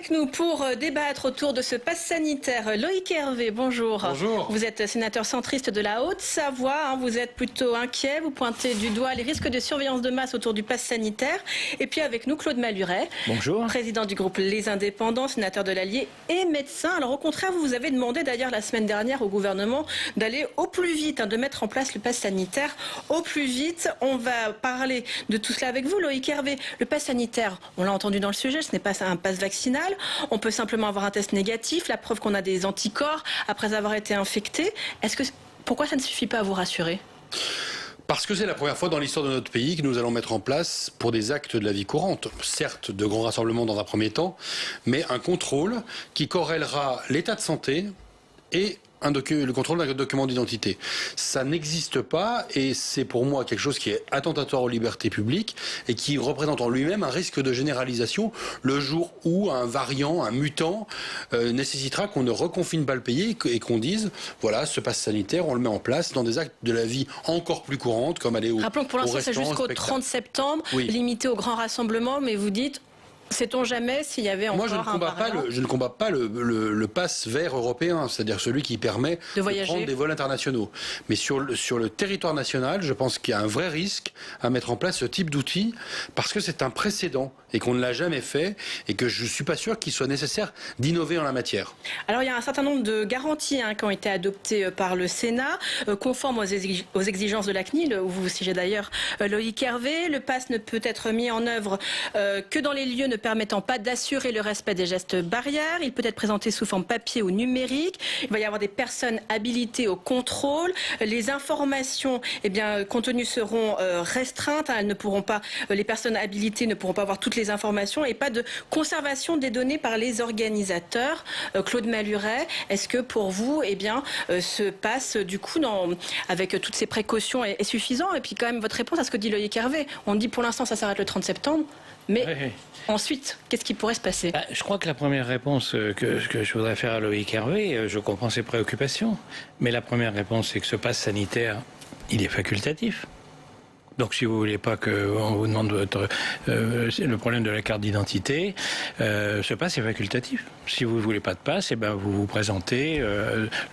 Avec nous pour débattre autour de ce pass sanitaire, Loïc Hervé, bonjour. Bonjour. Vous êtes sénateur centriste de la Haute-Savoie, vous êtes plutôt inquiet, vous pointez du doigt les risques de surveillance de masse autour du pass sanitaire. Et puis avec nous, Claude Maluret, bonjour. Président du groupe Les Indépendants, sénateur de l'Allier et médecin. Alors au contraire, vous avez demandé d'ailleurs la semaine dernière au gouvernement d'aller au plus vite, de mettre en place le pass sanitaire au plus vite. On va parler de tout cela avec vous, Loïc Hervé. Le pass sanitaire, on l'a entendu dans le sujet, ce n'est pas un pass vaccinal. On peut simplement avoir un test négatif, la preuve qu'on a des anticorps après avoir été infecté. Pourquoi ça ne suffit pas à vous rassurer ? Parce que c'est la première fois dans l'histoire de notre pays que nous allons mettre en place, pour des actes de la vie courante, certes de grands rassemblements dans un premier temps, mais un contrôle qui corrélera l'état de santé et le contrôle d'un document d'identité. Ça n'existe pas et c'est pour moi quelque chose qui est attentatoire aux libertés publiques et qui représente en lui-même un risque de généralisation le jour où un variant, un mutant nécessitera qu'on ne reconfine pas le pays et qu'on dise voilà, ce pass sanitaire, on le met en place dans des actes de la vie encore plus courantes comme aller au restaurant. Rappelons que pour l'instant c'est jusqu'au 30 septembre, oui. Limité aux grands rassemblements, mais vous dites... Sait-on jamais s'il y avait encore je ne combats pas le pass vert européen, c'est-à-dire celui qui permet de prendre des vols internationaux. Mais sur le territoire national, je pense qu'il y a un vrai risque à mettre en place ce type d'outil parce que c'est un précédent et qu'on ne l'a jamais fait et que je ne suis pas sûr qu'il soit nécessaire d'innover en la matière. Alors il y a un certain nombre de garanties qui ont été adoptées par le Sénat, conformes aux exigences de la CNIL, où vous siégez d'ailleurs Loïc Hervé. Le pass ne peut être mis en œuvre que dans les lieux ne permettant pas d'assurer le respect des gestes barrières. Il peut être présenté sous forme papier ou numérique. Il va y avoir des personnes habilitées au contrôle. Les informations contenues seront restreintes. Elles ne pourront pas, les personnes habilitées ne pourront pas avoir toutes les informations et pas de conservation des données par les organisateurs. Claude Maluret, est-ce que pour vous, ce pass, du coup, avec toutes ces précautions, est suffisant? Et puis quand même, votre réponse à ce que dit Loïc Hervé. On dit pour l'instant, ça s'arrête le 30 septembre. Mais ensuite, qu'est-ce qui pourrait se passer? Je crois que la première réponse que je voudrais faire à Loïc Hervé, je comprends ses préoccupations, mais la première réponse, c'est que ce pass sanitaire, il est facultatif. Donc si vous voulez pas qu'on vous demande le problème de la carte d'identité, ce pass est facultatif. Si vous voulez pas de pass, vous vous présentez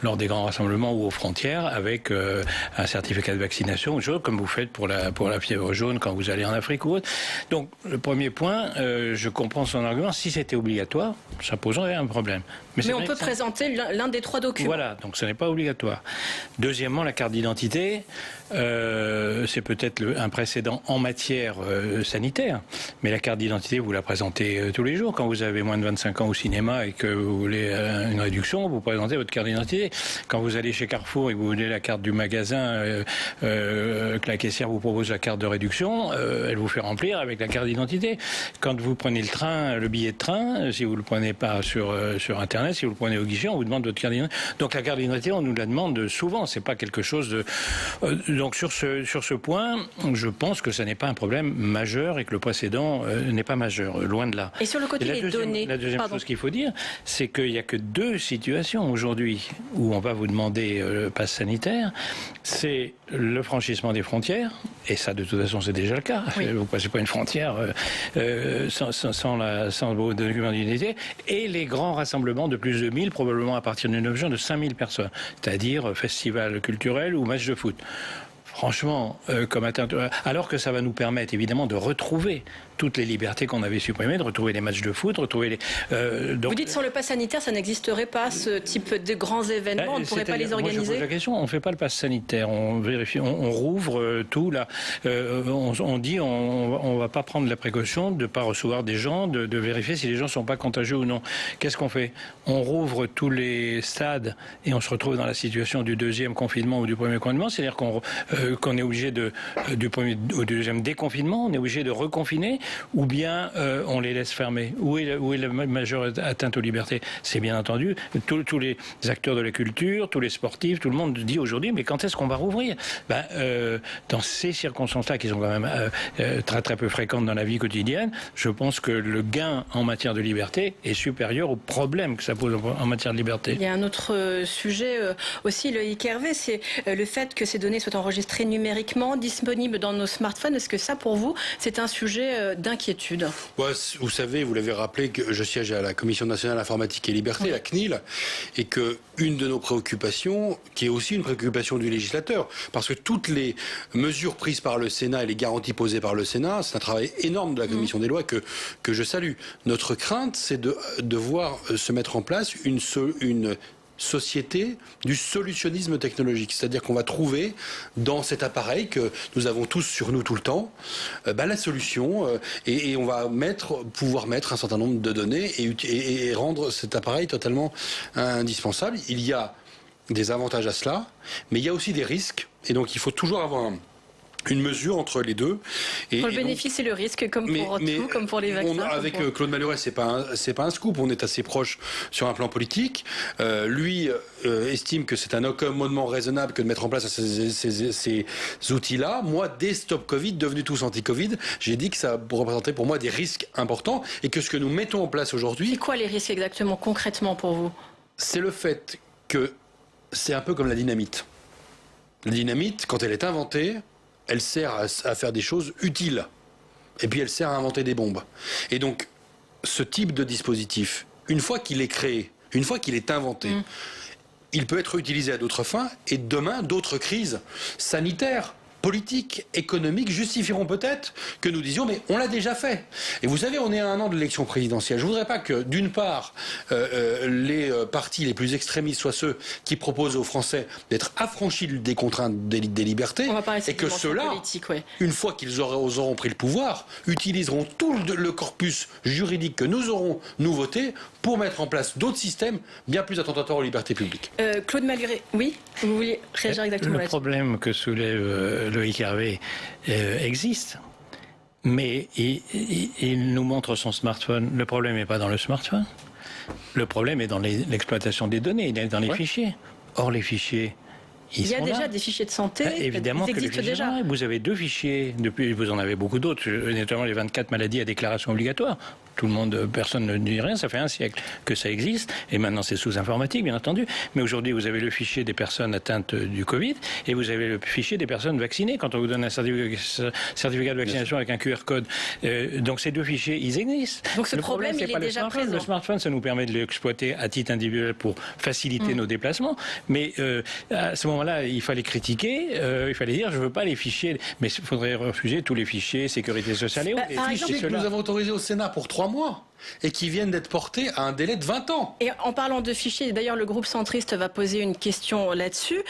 lors des grands rassemblements ou aux frontières avec un certificat de vaccination ou chose comme vous faites pour la fièvre jaune quand vous allez en Afrique ou autre. Donc le premier point, je comprends son argument. Si c'était obligatoire, ça poserait un problème. Mais on peut présenter l'un des trois documents. Voilà, donc ce n'est pas obligatoire. Deuxièmement, la carte d'identité, c'est peut-être un précédent en matière sanitaire, mais la carte d'identité, vous la présentez tous les jours. Quand vous avez moins de 25 ans au cinéma et que vous voulez une réduction, vous présentez votre carte d'identité. Quand vous allez chez Carrefour et que vous voulez la carte du magasin, que la caissière vous propose la carte de réduction, elle vous fait remplir avec la carte d'identité. Quand vous prenez le billet de train, si vous ne le prenez pas sur Internet, si vous le prenez au guichet, on vous demande votre carte d'identité. Donc la carte d'identité, on nous la demande souvent. C'est pas quelque chose de... donc sur ce point, je pense que ça n'est pas un problème majeur et que le précédent n'est pas majeur, loin de là. Et sur le côté des données... La deuxième chose qu'il faut dire, c'est qu'il n'y a que deux situations aujourd'hui où on va vous demander le pass sanitaire. C'est le franchissement des frontières, et ça de toute façon c'est déjà le cas. Oui. Vous ne passez pas une frontière sans vos documents d'identité, et les grands rassemblements de plus de 1000, probablement à partir du 9 juin, de 5000 personnes, c'est-à-dire festival culturel ou match de foot. Franchement, alors que ça va nous permettre évidemment de retrouver toutes les libertés qu'on avait supprimées, de retrouver les matchs de foot, retrouver les... Vous dites sur le pass sanitaire, ça n'exxisterait pas ce type de grands événements, on ne pourrait pas les organiser? Moi, je pose la question, on ne fait pas le pass sanitaire, on vérifie, on rouvre tout là. On dit on ne va pas prendre la précaution de ne pas recevoir des gens, de vérifier si les gens ne sont pas contagieux ou non. Qu'est-ce qu'on fait? On rouvre tous les stades et on se retrouve dans la situation du deuxième confinement ou du premier confinement, c'est-à-dire qu'on est obligé du premier au deuxième déconfinement, on est obligé de reconfiner, ou bien on les laisse fermer. Où est la majeure atteinte aux libertés? C'est bien entendu tous les acteurs de la culture, tous les sportifs, tout le monde dit aujourd'hui, mais quand est-ce qu'on va rouvrir? Dans ces circonstances-là, qui sont quand même très très peu fréquentes dans la vie quotidienne, je pense que le gain en matière de liberté est supérieur au problème que ça pose en matière de liberté. Il y a un autre sujet aussi, Loïc Hervé, c'est le fait que ces données soient enregistrées enregistrés numériquement, disponibles dans nos smartphones. Est-ce que ça, pour vous, c'est un sujet d'inquiétude? Ouais, vous savez, vous l'avez rappelé, que je siège à la Commission nationale informatique et liberté, la CNIL, et que une de nos préoccupations, qui est aussi une préoccupation du législateur, parce que toutes les mesures prises par le Sénat et les garanties posées par le Sénat, c'est un travail énorme de la Commission des lois que je salue. Notre crainte, c'est de voir se mettre en place une société du solutionnisme technologique. C'est-à-dire qu'on va trouver dans cet appareil que nous avons tous sur nous tout le temps, la solution, et on va pouvoir mettre un certain nombre de données et rendre cet appareil totalement indispensable. Il y a des avantages à cela, mais il y a aussi des risques, et donc il faut toujours avoir une mesure entre les deux. Pour le bénéfice et le risque, comme pour tout, comme pour les vaccins. Avec Claude Malhuret, c'est pas un scoop. On est assez proche sur un plan politique. Lui estime que c'est un accommodement raisonnable que de mettre en place ces outils-là. Moi, dès Stop Covid, devenus tous anti-Covid, j'ai dit que ça représentait pour moi des risques importants et que ce que nous mettons en place aujourd'hui... C'est quoi les risques exactement, concrètement pour vous? C'est le fait que c'est un peu comme la dynamite. La dynamite, quand elle est inventée, elle sert à faire des choses utiles. Et puis elle sert à inventer des bombes. Et donc, ce type de dispositif, une fois qu'il est créé, une fois qu'il est inventé, il peut être utilisé à d'autres fins. Et demain, d'autres crises sanitaires, politiques, économiques justifieront peut-être que nous disions mais on l'a déjà fait. Et vous savez, on est à un an de l'élection présidentielle. Je ne voudrais pas que, d'une part, les partis les plus extrémistes soient ceux qui proposent aux Français d'être affranchis des contraintes des libertés, et que ceux-là, une fois qu'ils auront pris le pouvoir, utiliseront tout le corpus juridique que nous aurons, nous, voté pour mettre en place d'autres systèmes bien plus attentatoires aux libertés publiques. Claude Malhuret, oui, vous vouliez réagir exactement là-dessus? Le problème que soulève Loïc Hervé existe, mais il nous montre son smartphone. Le problème n'est pas dans le smartphone. Le problème est dans l'exploitation des données, il est dans les fichiers. Or, les fichiers, il y a déjà des fichiers de santé, évidemment ils existent déjà. Vous avez 2 fichiers, depuis vous en avez beaucoup d'autres, notamment les 24 maladies à déclaration obligatoire. Tout le monde, personne ne dit rien, ça fait un siècle que ça existe, et maintenant c'est sous informatique, bien entendu. Mais aujourd'hui, vous avez le fichier des personnes atteintes du Covid, et vous avez le fichier des personnes vaccinées, quand on vous donne un certificat de vaccination avec un QR code. Donc ces 2 fichiers, ils existent. Donc ce problème, il est déjà présent. Le smartphone, ça nous permet de l'exploiter à titre individuel pour faciliter nos déplacements, mais à ce moment-là, il fallait critiquer, il fallait dire, je veux pas les fichiers, mais il faudrait refuser tous les fichiers sécurité sociale et autres. Les fichiers que nous avons autorisés au Sénat pour 3 mois et qui viennent d'être portés à un délai de 20 ans. Et en parlant de fichiers, d'ailleurs le groupe centriste va poser une question là-dessus.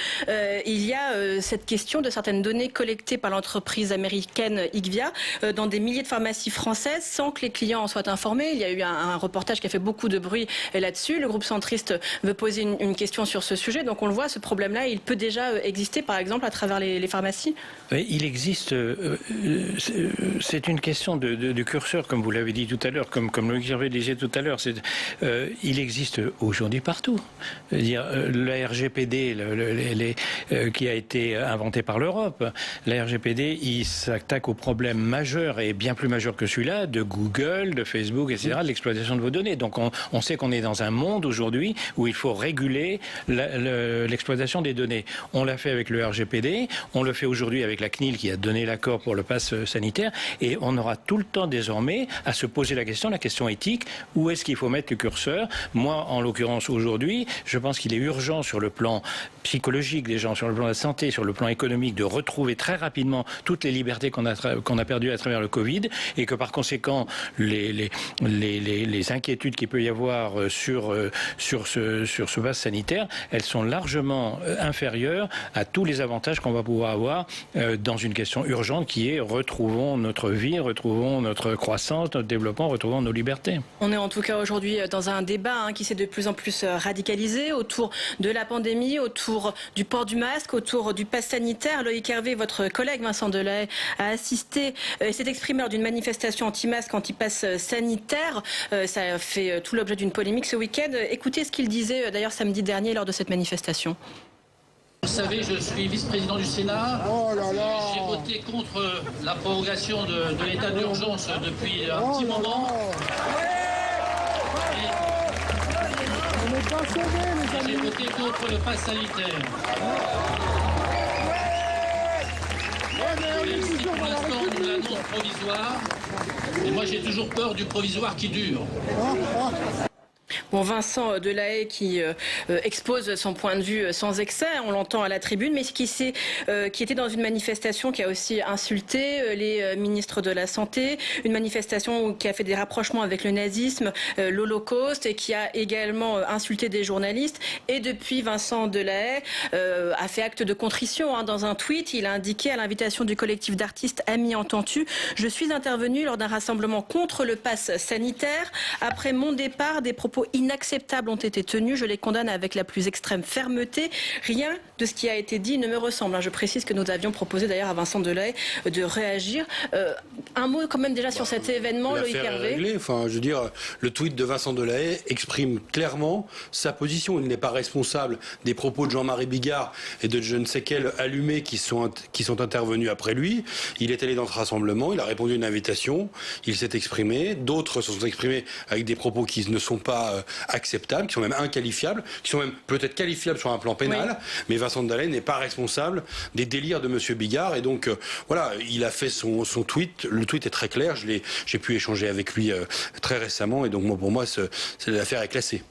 Il y a cette question de certaines données collectées par l'entreprise américaine IQVIA dans des milliers de pharmacies françaises sans que les clients en soient informés. Il y a eu un reportage qui a fait beaucoup de bruit là-dessus. Le groupe centriste veut poser une question sur ce sujet. Donc on le voit, ce problème-là, il peut déjà exister par exemple à travers les pharmacies. Il existe, c'est une question de curseur, comme vous l'avez dit tout à l'heure, comme le Hervé disait tout à l'heure, il existe aujourd'hui partout. La RGPD qui a été inventée par l'Europe, la RGPD, il s'attaque aux problèmes majeurs et bien plus majeurs que celui-là, de Google, de Facebook, etc., de l'exploitation de vos données. Donc on sait qu'on est dans un monde aujourd'hui où il faut réguler l'exploitation des données. On l'a fait avec le RGPD, on le fait aujourd'hui avec la CNIL qui a donné l'accord pour le pass sanitaire, et on aura tout le temps désormais à se poser la question éthique, où est-ce qu'il faut mettre le curseur? Moi, en l'occurrence, aujourd'hui, je pense qu'il est urgent sur le plan psychologique des gens, sur le plan de la santé, sur le plan économique, de retrouver très rapidement toutes les libertés qu'on a perdues à travers le Covid, et que par conséquent, les inquiétudes qu'il peut y avoir sur ce pass sanitaire, elles sont largement inférieures à tous les avantages qu'on va pouvoir avoir dans une question urgente qui est retrouvons notre vie, retrouvons notre croissance, notre développement, retrouvons nos libertés. On est en tout cas aujourd'hui dans un débat qui s'est de plus en plus radicalisé autour de la pandémie, autour du port du masque, autour du pass sanitaire. Loïc Hervé, votre collègue Vincent Delahaye, a assisté et s'est exprimé lors d'une manifestation anti-masque, anti-pass sanitaire. Ça a fait tout l'objet d'une polémique ce week-end. Écoutez ce qu'il disait d'ailleurs samedi dernier lors de cette manifestation. Vous savez, je suis vice-président du Sénat. J'ai voté contre la prorogation de l'état d'urgence depuis un petit moment. J'ai voté contre le pass sanitaire. Même si pour l'instant on nous l'annonce provisoire, et moi j'ai toujours peur du provisoire qui dure. Bon, Vincent Delahaye qui expose son point de vue sans excès, on l'entend à la tribune, mais qui était dans une manifestation qui a aussi insulté les ministres de la Santé, une manifestation qui a fait des rapprochements avec le nazisme, l'Holocauste, et qui a également insulté des journalistes. Et depuis, Vincent Delahaye a fait acte de contrition. Dans un tweet, il a indiqué à l'invitation du collectif d'artistes Amis Entendus: je suis intervenu lors d'un rassemblement contre le pass sanitaire. Après mon départ, des propos inacceptables ont été tenus. Je les condamne avec la plus extrême fermeté. Rien de ce qui a été dit ne me ressemble. Je précise que nous avions proposé d'ailleurs à Vincent Delahaye de réagir. Un mot quand même déjà sur cet événement, Loïc Hervé. Enfin, je veux dire, le tweet de Vincent Delahaye exprime clairement sa position. Il n'est pas responsable des propos de Jean-Marie Bigard et de je ne sais quel allumé qui sont intervenus après lui. Il est allé dans ce rassemblement, il a répondu à une invitation, il s'est exprimé. D'autres se sont exprimés avec des propos qui ne sont pas acceptables, qui sont même inqualifiables, qui sont même peut-être qualifiables sur un plan pénal, oui. Mais Vincent Delahaye n'est pas responsable des délires de M. Bigard, et donc voilà, il a fait son tweet, le tweet est très clair, j'ai pu échanger avec lui très récemment, et donc pour moi l'affaire est classée.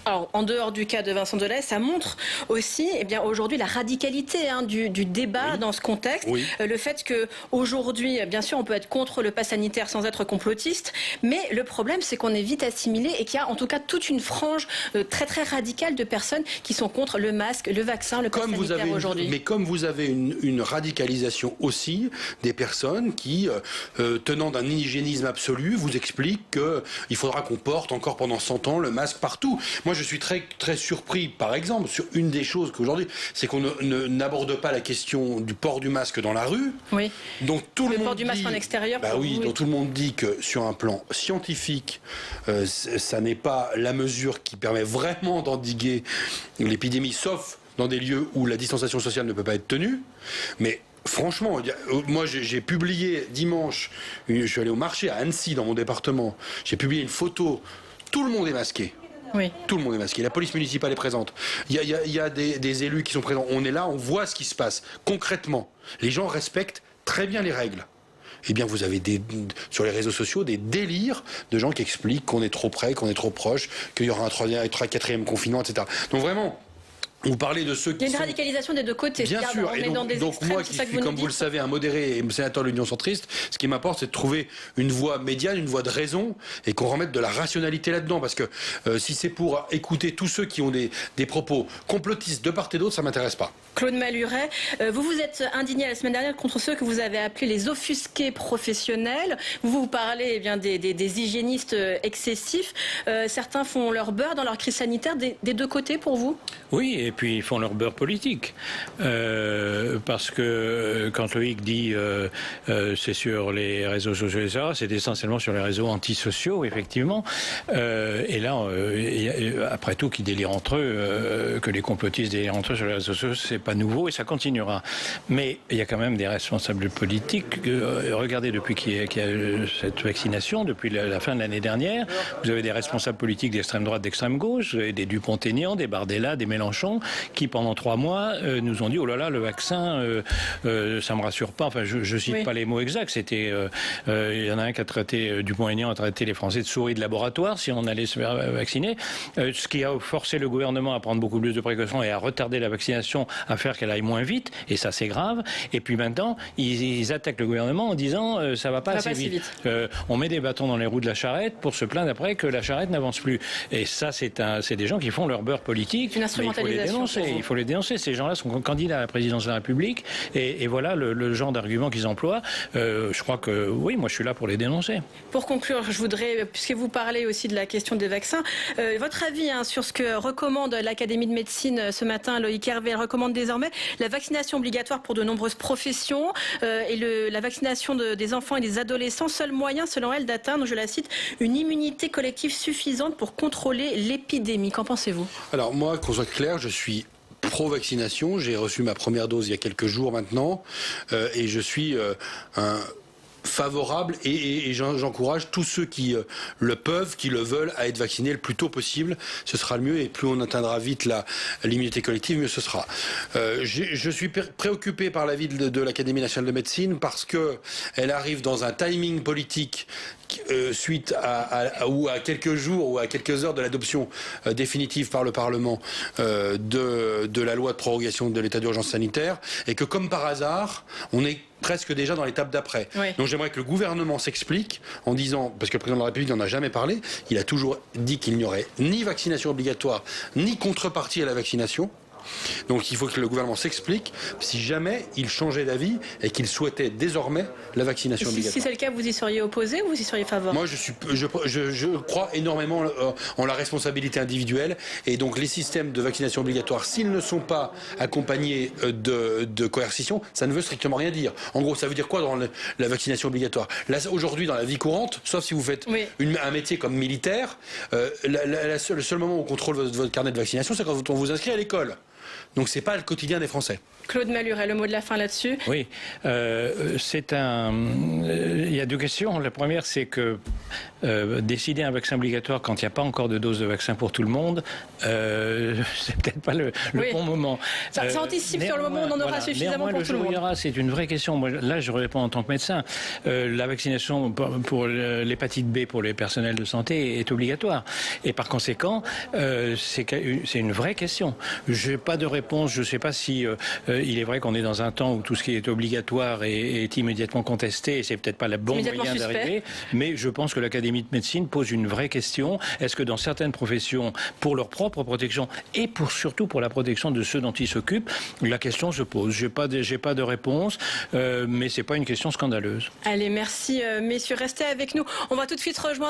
Alors, en dehors du cas de Vincent Delahaye, ça montre aussi, aujourd'hui, la radicalité du débat, oui. Dans ce contexte. Oui. Le fait qu'aujourd'hui, bien sûr, on peut être contre le pass sanitaire sans être complotiste, mais le problème, c'est qu'on est vite assimilé et qu'il y a en tout cas toute une frange très très radicale de personnes qui sont contre le masque, le vaccin, le pass sanitaire aujourd'hui. Mais comme vous avez une radicalisation aussi des personnes qui, tenant d'un hygiénisme absolu, vous expliquent qu'il faudra qu'on porte encore pendant 100 ans le masque partout. Moi, je suis très, très surpris, par exemple, sur une des choses qu'aujourd'hui, c'est qu'on n'aborde pas la question du port du masque dans la rue. Oui. Donc, le port du masque en extérieur. Oui, oui. Donc tout le monde dit que sur un plan scientifique, ça n'est pas la mesure qui permet vraiment d'endiguer l'épidémie, sauf dans des lieux où la distanciation sociale ne peut pas être tenue. Mais franchement, moi j'ai publié dimanche, je suis allé au marché à Annecy, dans mon département, j'ai publié une photo, tout le monde est masqué. Oui. Tout le monde est masqué. La police municipale est présente. Il y a des élus qui sont présents. On est là, on voit ce qui se passe. Concrètement, les gens respectent très bien les règles. Eh bien, vous avez sur les réseaux sociaux des délires de gens qui expliquent qu'on est trop près, qu'on est trop proche, qu'il y aura un troisième, quatrième confinement, etc. Donc vraiment, vous parlez de ceux qui. Il y a une radicalisation des deux côtés. Bien sûr. On est dans des donc extrêmes, moi qui suis, comme vous le savez, un modéré et sénateur de l'Union centriste, ce qui m'importe, c'est de trouver une voie médiane, une voie de raison, et qu'on remette de la rationalité là-dedans. Parce que si c'est pour écouter tous ceux qui ont des propos complotistes de part et d'autre, ça m'intéresse pas. Claude Maluret, vous vous êtes indigné la semaine dernière contre ceux que vous avez appelés les offusqués professionnels. Vous parlez des hygiénistes excessifs. Certains font leur beurre dans leur crise sanitaire des deux côtés pour vous? Oui, et puis ils font leur beurre politique. Parce que quand Loïc dit c'est sur les réseaux sociaux, etc., c'est essentiellement sur les réseaux antisociaux, effectivement. Et là, après tout, qui délirent entre eux, que les complotistes délirent entre eux sur les réseaux sociaux, c'est pas nouveau et ça continuera. Mais il y a quand même des responsables politiques. Regardez, depuis qu'il y a cette vaccination, depuis la fin de l'année dernière, vous avez des responsables politiques d'extrême droite, d'extrême gauche, des Dupont-Aignan, des Bardella, des Mélenchon, qui pendant 3 mois nous ont dit oh là là, le vaccin, ça me rassure pas. Enfin, je cite pas les mots exacts. C'était, il y en a un qui a traité, Dupont-Aignan a traité les Français de souris de laboratoire si on allait se faire vacciner. Ce qui a forcé le gouvernement à prendre beaucoup plus de précautions et à retarder la vaccination, à faire qu'elle aille moins vite, et ça c'est grave. Et puis maintenant, ils attaquent le gouvernement en disant ça va pas assez vite. On met des bâtons dans les roues de la charrette pour se plaindre après que la charrette n'avance plus. Et ça, c'est des gens qui font leur beurre politique. Une instrumentalisation. Il faut les dénoncer. Ces gens-là sont candidats à la présidence de la République, et voilà le genre d'argument qu'ils emploient. Je crois que oui, moi je suis là pour les dénoncer. Pour conclure, je voudrais, puisque vous parlez aussi de la question des vaccins, votre avis sur ce que recommande l'Académie de médecine ce matin. Loïc Hervé, elle recommande désormais la vaccination obligatoire pour de nombreuses professions et la vaccination des enfants et des adolescents, seul moyen selon elle d'atteindre, je la cite, une immunité collective suffisante pour contrôler l'épidémie. Qu'en pensez-vous? Alors moi, qu'on soit clair, je suis pro-vaccination. J'ai reçu ma première dose il y a quelques jours maintenant, et je suis favorable et j'encourage tous ceux qui le peuvent, qui le veulent, à être vaccinés le plus tôt possible. Ce sera le mieux et plus on atteindra vite l'immunité collective, mieux ce sera. Je suis préoccupé par l'avis de l'Académie nationale de médecine parce que elle arrive dans un timing politique suite à quelques jours ou à quelques heures de l'adoption définitive par le Parlement de la loi de prorogation de l'état d'urgence sanitaire et que comme par hasard, on est presque déjà dans l'étape d'après. Oui. Donc j'aimerais que le gouvernement s'explique en disant, parce que le président de la République n'en a jamais parlé, il a toujours dit qu'il n'y aurait ni vaccination obligatoire, ni contrepartie à la vaccination. Donc il faut que le gouvernement s'explique si jamais il changeait d'avis et qu'il souhaitait désormais la vaccination obligatoire. Si c'est le cas, vous y seriez opposé ou vous y seriez favorable? Moi, je crois énormément en la responsabilité individuelle et donc les systèmes de vaccination obligatoire, s'ils ne sont pas accompagnés de coercition, ça ne veut strictement rien dire. En gros, ça veut dire quoi dans la vaccination obligatoire? Là, aujourd'hui, dans la vie courante, sauf si vous faites un métier comme militaire, le seul moment où on contrôle votre carnet de vaccination, c'est quand on vous inscrit à l'école. Donc c'est pas le quotidien des Français. Claude Malhuret, le mot de la fin là-dessus? Oui, il y a deux questions. La première, c'est que décider un vaccin obligatoire quand il n'y a pas encore de dose de vaccin pour tout le monde, c'est peut-être pas le bon moment. Ça anticipe sur le moment où on en aura suffisamment pour tout le monde. C'est une vraie question. Moi, là, je réponds en tant que médecin. La vaccination pour l'hépatite B pour les personnels de santé est obligatoire. Et par conséquent, c'est une vraie question. Je n'ai pas de réponse. Je ne sais pas si... il est vrai qu'on est dans un temps où tout ce qui est obligatoire est immédiatement contesté et c'est peut-être pas le bon moyen d'arriver. Mais je pense que l'Académie de médecine pose une vraie question. Est-ce que dans certaines professions, pour leur propre protection et surtout pour la protection de ceux dont ils s'occupent, la question se pose. J'ai pas de réponse, mais c'est pas une question scandaleuse. Allez, merci messieurs, restez avec nous. On va tout de suite rejoindre